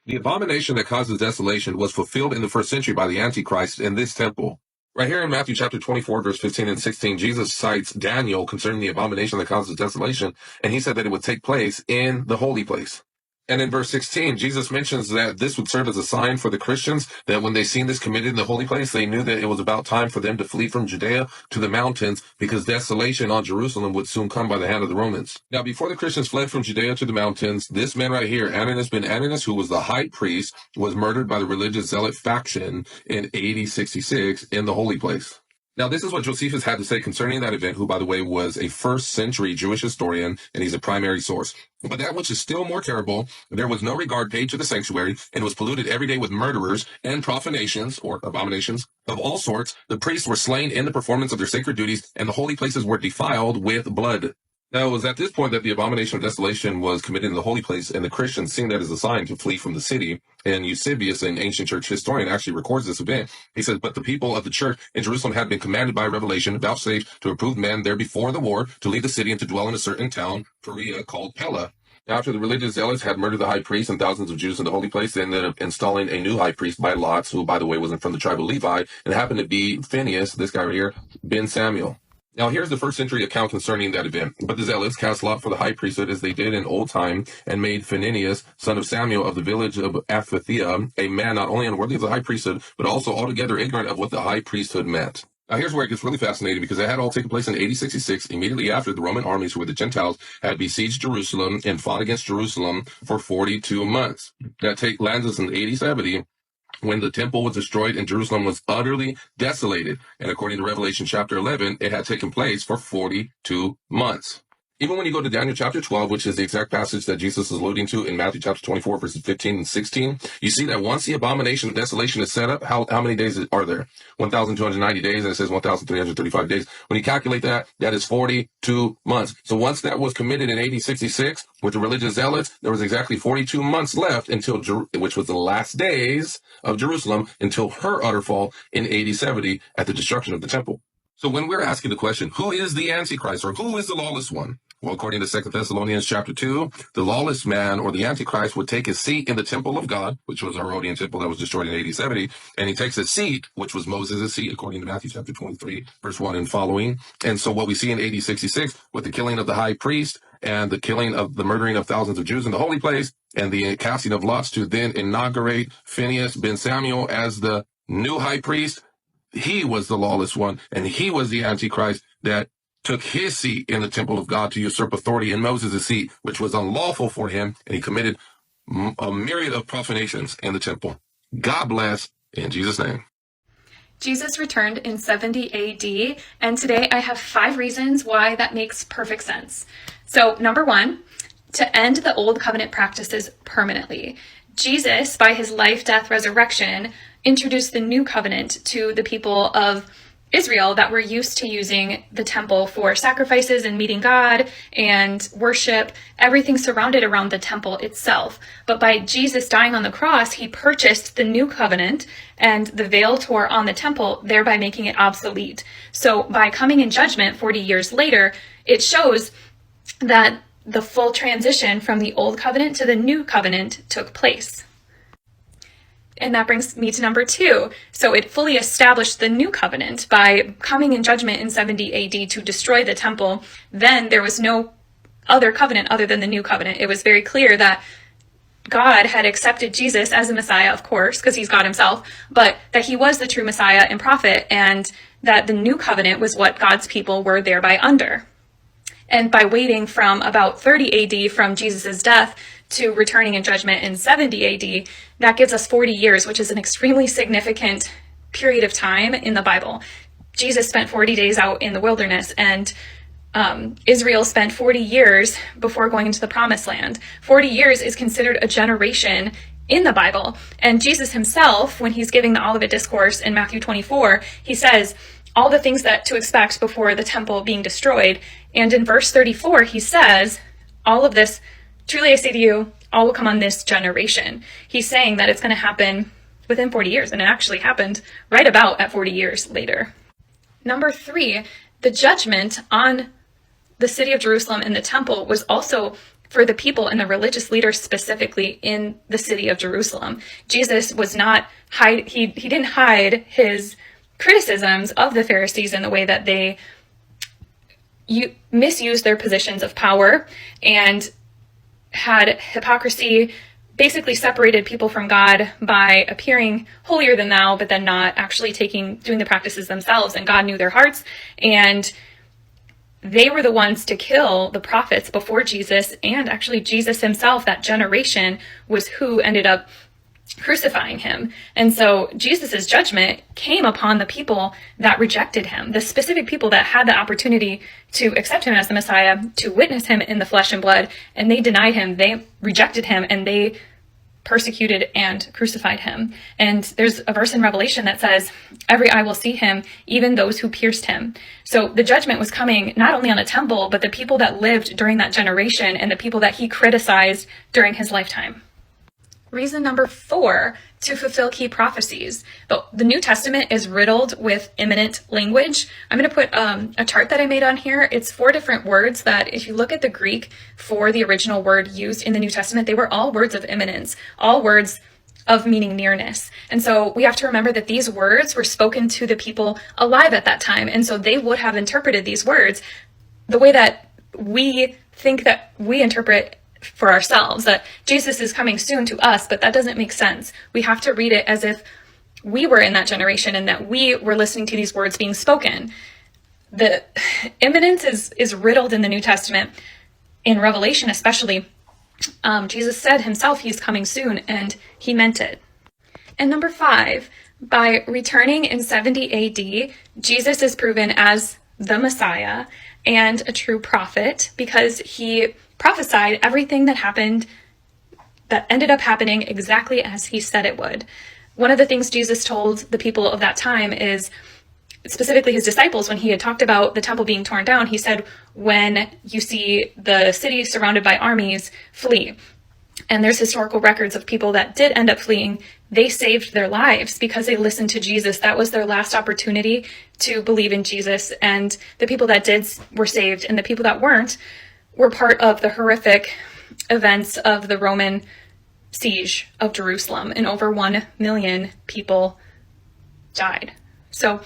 The abomination that causes desolation was fulfilled in the first century by the Antichrist in this temple. Right here in Matthew chapter 24, verse 15 and 16, Jesus cites Daniel concerning the abomination that causes desolation, and he said that it would take place in the holy place. And in verse 16, Jesus mentions that this would serve as a sign for the Christians, that when they seen this committed in the holy place, they knew that it was about time for them to flee from Judea to the mountains, because desolation on Jerusalem would soon come by the hand of the Romans. Now, before the Christians fled from Judea to the mountains, this man right here, Ananias ben Ananias, who was the high priest, was murdered by the religious zealot faction in AD 66 in the holy place. Now, this is what Josephus had to say concerning that event, who, by the way, was a first century Jewish historian, and he's a primary source. But that which is still more terrible, there was no regard paid to the sanctuary, and was polluted every day with murderers and profanations, or abominations, of all sorts. The priests were slain in the performance of their sacred duties, and the holy places were defiled with blood. Now, it was at this point that the abomination of desolation was committed in the holy place, and the Christians, seeing that as a sign to flee from the city, and Eusebius, an ancient church historian, actually records this event. He says, but the people of the church in Jerusalem had been commanded by revelation, vouchsafed to approved men there before the war, to leave the city and to dwell in a certain town, Perea, called Pella. After the religious zealots had murdered the high priest and thousands of Jews in the holy place, they ended up installing a new high priest by lots, who, by the way, wasn't from the tribe of Levi, and happened to be Phineas, this guy right here, ben Samuel. Now, here's the first century account concerning that event. But the zealots cast lot for the high priesthood as they did in old time, and made Phinehas, son of Samuel of the village of Aphathia, a man not only unworthy of the high priesthood, but also altogether ignorant of what the high priesthood meant. Now, here's where it gets really fascinating, because it had all taken place in AD 66, immediately after the Roman armies, who were the Gentiles, had besieged Jerusalem and fought against Jerusalem for 42 months. That lands us in AD 70, when the temple was destroyed and Jerusalem was utterly desolated. And according to Revelation chapter 11, it had taken place for 42 months. Even when you go to Daniel chapter 12, which is the exact passage that Jesus is alluding to in Matthew chapter 24, verses 15 and 16, you see that once the abomination of desolation is set up, how many days are there? 1,290 days, and it says 1,335 days. When you calculate that, that is 42 months. So once that was committed in AD 66 with the religious zealots, there was exactly 42 months left until, which was the last days of Jerusalem, until her utter fall in AD 70 at the destruction of the temple. So when we're asking the question, who is the Antichrist, or who is the lawless one? Well, according to 2 Thessalonians chapter 2, the lawless man, or the Antichrist, would take his seat in the temple of God, which was a Herodian temple that was destroyed in AD 70, and he takes his seat, which was Moses' seat, according to Matthew chapter 23, verse 1 and following. And so what we see in AD 66, with the killing of the high priest, and the killing of the murdering of thousands of Jews in the holy place, and the casting of lots to then inaugurate Phineas ben Samuel as the new high priest, he was the lawless one, and he was the Antichrist that took his seat in the temple of God to usurp authority in Moses' seat, which was unlawful for him, and he committed a myriad of profanations in the temple. God bless, in Jesus' name. Jesus returned in 70 AD, and today I have 5 reasons why that makes perfect sense. So, number 1, to end the old covenant practices permanently. Jesus, by his life, death, resurrection, introduced the new covenant to the people of Israel that were used to using the temple for sacrifices and meeting God and worship, everything surrounded around the temple itself. But by Jesus dying on the cross, he purchased the new covenant, and the veil tore on the temple, thereby making it obsolete. So by coming in judgment 40 years later, it shows that the full transition from the old covenant to the new covenant took place. And that brings me to number 2. So it fully established the new covenant by coming in judgment in 70 AD to destroy the temple. Then there was no other covenant other than the new covenant. It was very clear that God had accepted Jesus as a Messiah, of course, because he's God himself, but that he was the true Messiah and prophet, and that the new covenant was what God's people were thereby under. And by waiting from about 30 AD from Jesus' death to returning in judgment in 70 AD, that gives us 40 years, which is an extremely significant period of time in the Bible. Jesus spent 40 days out in the wilderness, and Israel spent 40 years before going into the promised land. 40 years is considered a generation in the Bible. And Jesus himself, when he's giving the Olivet Discourse in Matthew 24, he says all the things that to expect before the temple being destroyed. And in verse 34, he says, all of this, truly I say to you, all will come on this generation. He's saying that it's going to happen within 40 years, and it actually happened right about at 40 years later. Number 3, the judgment on the city of Jerusalem and the temple was also for the people and the religious leaders specifically in the city of Jerusalem. Jesus was not he didn't hide his criticisms of the Pharisees in the way that they misused their positions of power and had hypocrisy, basically separated people from God by appearing holier than thou, but then not actually doing the practices themselves. And God knew their hearts, and they were the ones to kill the prophets before Jesus, and actually Jesus himself, that generation, was who ended up crucifying him. And so Jesus's judgment came upon the people that rejected him, the specific people that had the opportunity to accept him as the Messiah, to witness him in the flesh and blood, and they denied him, they rejected him, and they persecuted and crucified him. And there's a verse in Revelation that says, every eye will see him, even those who pierced him. So the judgment was coming not only on the temple, but the people that lived during that generation and the people that he criticized during his lifetime. Reason number 4, to fulfill key prophecies. The New Testament is riddled with imminent language. I'm going to put a chart that I made on here. It's 4 different words that, if you look at the Greek for the original word used in the New Testament, they were all words of imminence, all words of meaning nearness. And so we have to remember that these words were spoken to the people alive at that time. And so they would have interpreted these words the way that we think that we interpret for ourselves, that Jesus is coming soon to us, but that doesn't make sense. We have to read it as if we were in that generation and that we were listening to these words being spoken. The imminence is riddled in the New Testament, in Revelation especially. Jesus said himself he's coming soon, and he meant it. And number 5, by returning in 70 AD, Jesus is proven as the Messiah and a true prophet because he prophesied everything that happened, that ended up happening exactly as he said it would. One of the things Jesus told the people of that time is, specifically his disciples, when he had talked about the temple being torn down, he said, when you see the city surrounded by armies, flee. And there's historical records of people that did end up fleeing. They saved their lives because they listened to Jesus. That was their last opportunity to believe in Jesus. And the people that did were saved, and the people that weren't were part of the horrific events of the Roman siege of Jerusalem, and over 1 million people died. So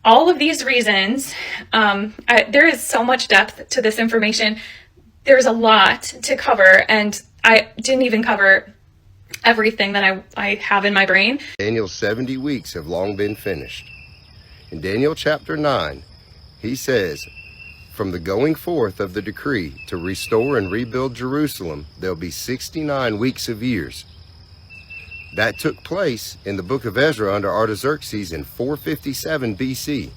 all of these reasons, there is so much depth to this information. There's a lot to cover, and I didn't even cover everything that I have in my brain. Daniel's 70 weeks have long been finished. In Daniel chapter 9, he says, from the going forth of the decree to restore and rebuild Jerusalem, there'll be 69 weeks of years. That took place in the book of Ezra under Artaxerxes in 457 BC.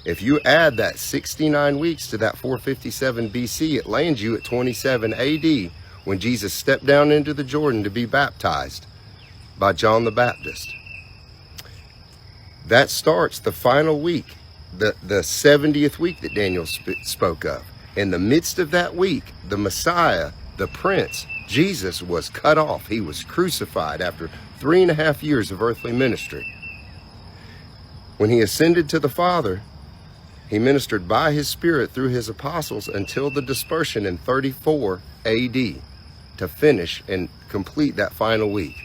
If you add that 69 weeks to that 457 BC, it lands you at 27 AD, when Jesus stepped down into the Jordan to be baptized by John the Baptist. That starts the final week, the 70th week that Daniel spoke of. In the midst of that week, the Messiah, the Prince, Jesus, was cut off. He was crucified after 3.5 years of earthly ministry. When he ascended to the Father, he ministered by his Spirit through his apostles until the dispersion in 34 AD to finish and complete that final week.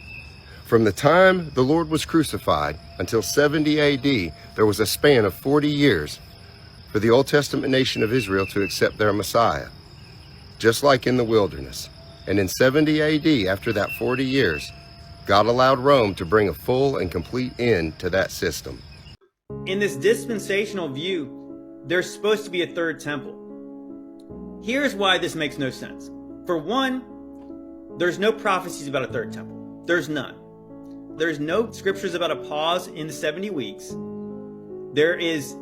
From the time the Lord was crucified until 70 AD, there was a span of 40 years for the Old Testament nation of Israel to accept their Messiah, just like in the wilderness. And in 70 AD, after that 40 years, God allowed Rome to bring a full and complete end to that system. In this dispensational view, there's supposed to be a third temple. Here's why this makes no sense. For one, there's no prophecies about a third temple. There's none. There's no scriptures about a pause in the 70 weeks. There is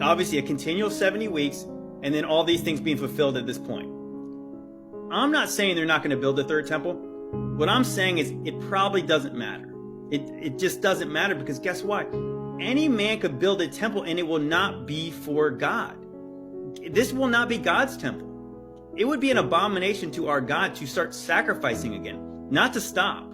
obviously a continual 70 weeks and then all these things being fulfilled at this point. I'm not saying they're not going to build a third temple. What I'm saying is it probably doesn't matter. It just doesn't matter, because guess what? Any man could build a temple and it will not be for God. This will not be God's temple. It would be an abomination to our God to start sacrificing again, not to stop.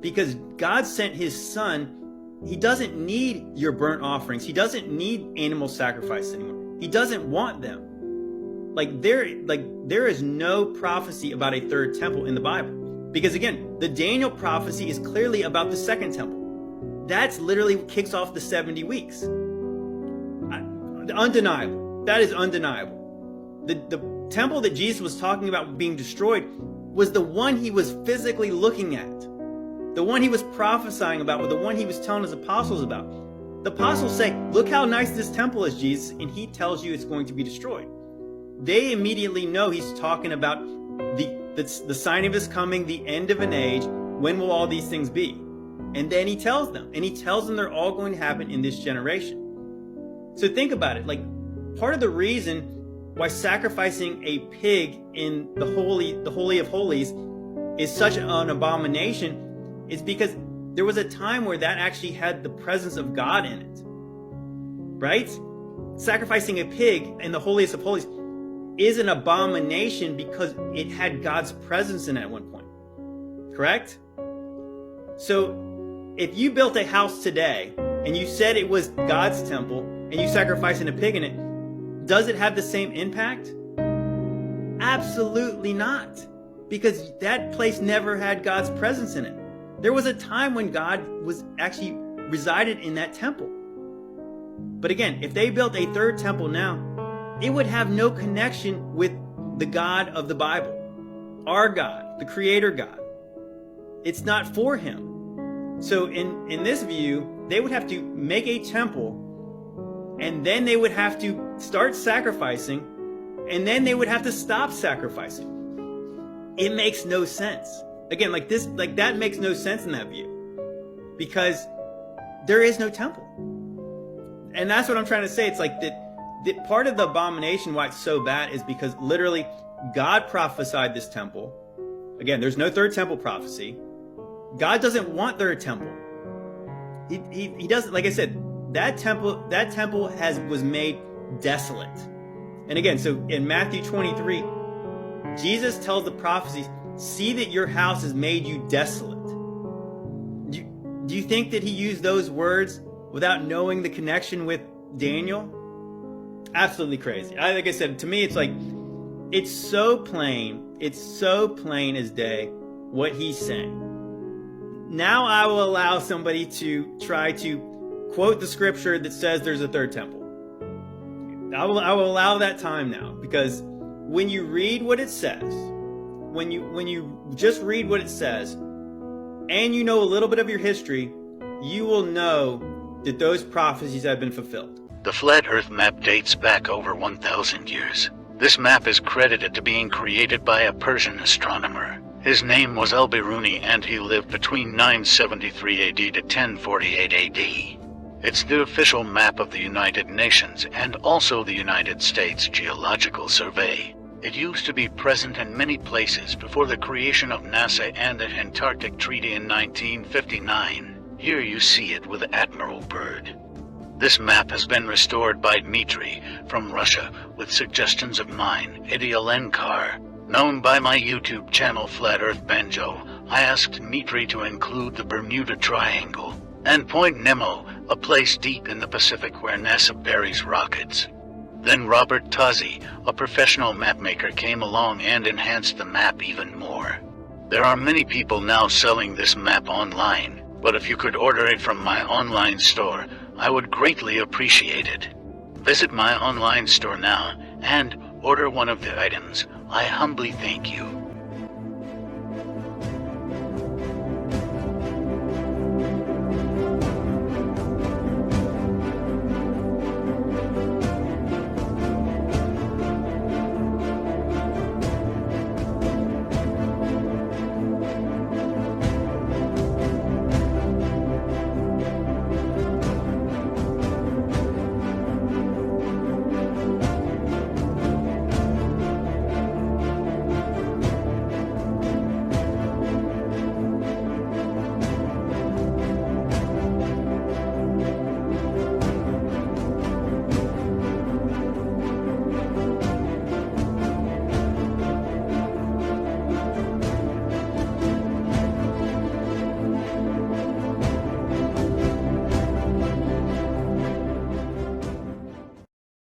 Because God sent his son. He doesn't need your burnt offerings. He doesn't need animal sacrifice anymore. He doesn't want them. there is no prophecy about a third temple in the Bible. Because again, the Daniel prophecy is clearly about the second temple. That's literally what kicks off the 70 weeks. Undeniable. That is undeniable. The temple that Jesus was talking about being destroyed was the one he was physically looking at. The one he was prophesying about, or the one he was telling his apostles about. The apostles say, look how nice this temple is, Jesus, and he tells you it's going to be destroyed. They immediately know he's talking about the sign of his coming, the end of an age. When will all these things be? And then he tells them, they're all going to happen in this generation. So think about it, like part of the reason why sacrificing a pig in the Holy of Holies is such an abomination is because there was a time where that actually had the presence of God in it, right? Sacrificing a pig in the holiest of holies is an abomination because it had God's presence in it at one point, correct? So if you built a house today and you said it was God's temple and you sacrificed a pig in it, does it have the same impact? Absolutely not, because that place never had God's presence in it. There was a time when God was actually resided in that temple. But again, if they built a third temple now, it would have no connection with the God of the Bible, our God, the Creator God. It's not for him. So in this view, they would have to make a temple, and then they would have to start sacrificing, and then they would have to stop sacrificing. It makes no sense. Again, that makes no sense in that view, because there is no temple. And that's what I'm trying to say. It's like that part of the abomination why it's so bad is because literally God prophesied this temple. Again, there's no third temple prophecy. God doesn't want third temple. He doesn't, like I said, that temple was made desolate. And again, so in Matthew 23, Jesus tells the prophecies, see that your house has made you desolate. Do you think that he used those words without knowing the connection with Daniel? Absolutely crazy. Like I said, to me, it's like, it's so plain as day what he's saying. Now I will allow somebody to try to quote the scripture that says there's a third temple. I will allow that time now, because when you read what it says, when you just read what it says, and you know a little bit of your history, you will know that those prophecies have been fulfilled. The flat Earth map dates back over 1,000 years. This map is credited to being created by a Persian astronomer. His name was Al-Biruni, and he lived between 973 AD to 1048 AD. It's the official map of the United Nations and also the United States Geological Survey. It used to be present in many places before the creation of NASA and the Antarctic Treaty in 1959. Here you see it with Admiral Byrd. This map has been restored by Dmitry from Russia with suggestions of mine, Eddie Alenkar. Known by my YouTube channel Flat Earth Banjo, I asked Dmitry to include the Bermuda Triangle and Point Nemo, a place deep in the Pacific where NASA buries rockets. Then Robert Tozzi, a professional mapmaker, came along and enhanced the map even more. There are many people now selling this map online, but if you could order it from my online store, I would greatly appreciate it. Visit my online store now and order one of the items. I humbly thank you.